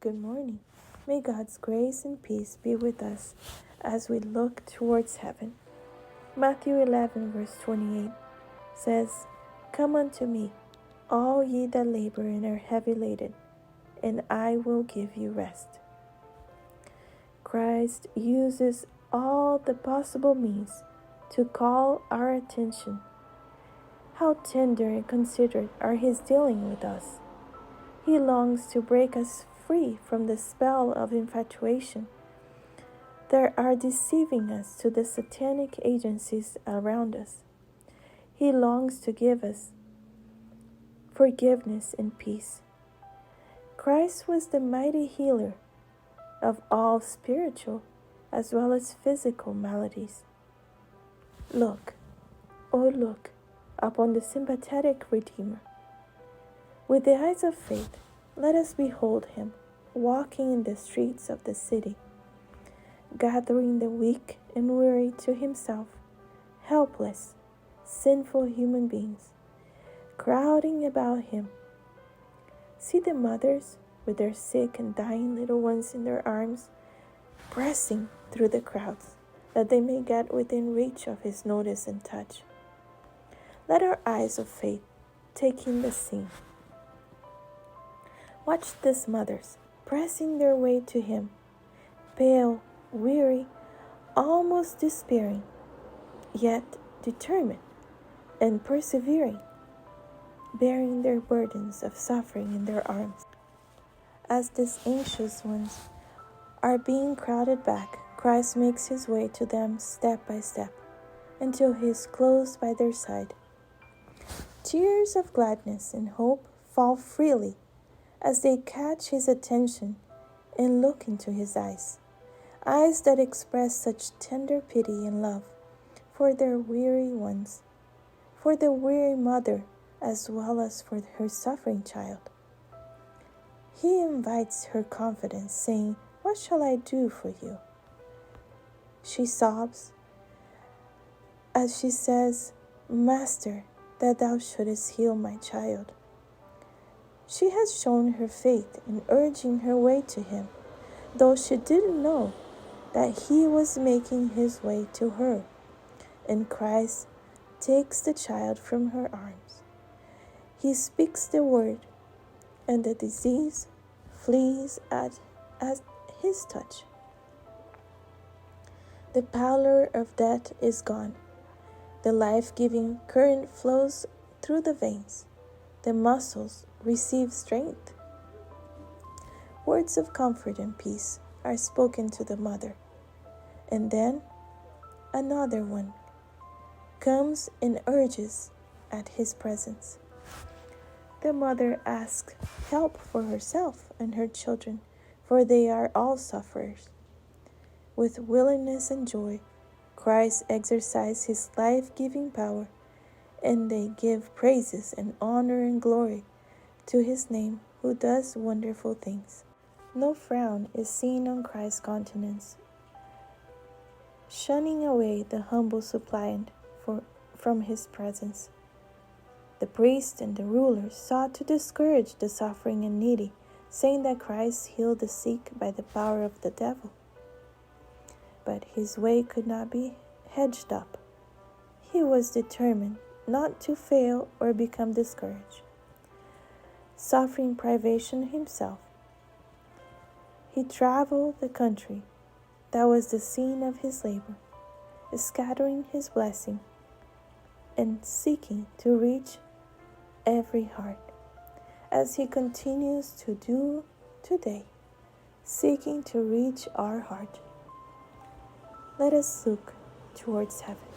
good morning. May God's grace and peace be with us as we look towards heaven. Matthew 11, verse 28 says, "Come unto me, all ye that labor and are heavy laden, and I will give you rest." Christ uses all the possible means to call our attention. How tender and considerate are his dealing with us. He longs to break us free from the spell of infatuation that are deceiving us to the satanic agencies around us. He longs to give us forgiveness and peace. Christ was the mighty healer of all spiritual as well as physical maladies. Look, oh look, upon the sympathetic Redeemer. With the eyes of faith, let us behold him walking in the streets of the city, gathering the weak and weary to himself, helpless, sinful human beings, crowding about him. See the mothers with their sick and dying little ones in their arms, pressing through the crowds, that they may get within reach of his notice and touch. Let our eyes of faith take in the scene. Watch these mothers pressing their way to him, pale, weary, almost despairing, yet determined and persevering, bearing their burdens of suffering in their arms. As these anxious ones are being crowded back, Christ makes his way to them step by step, until he is close by their side. Tears of gladness and hope fall freely as they catch his attention and look into his eyes, eyes that express such tender pity and love for their weary ones, for the weary mother as well as for her suffering child. He invites her confidence, saying, "What shall I do for you?" She sobs as she says, "Master, that thou shouldest heal my child." She has shown her faith in urging her way to him, though she didn't know that he was making his way to her, and Christ takes the child from her arms. He speaks the word, and the disease flees at his touch. The pallor of death is gone. The life-giving current flows through the veins. The muscles receive strength. Words of comfort and peace are spoken to the mother. And then another one comes and urges at his presence. The mother asks help for herself and her children, for they are all sufferers. With willingness and joy, Christ exercises his life-giving power, and they give praises and honor and glory to his name, who does wonderful things. No frown is seen on Christ's countenance, shunning away the humble suppliant from his presence. The priests and the rulers sought to discourage the suffering and needy, saying that Christ healed the sick by the power of the devil. But his way could not be hedged up. He was determined not to fail or become discouraged. Suffering privation himself, he traveled the country that was the scene of his labor, scattering his blessing and seeking to reach every heart, as he continues to do today, seeking to reach our heart. Let us look towards heaven.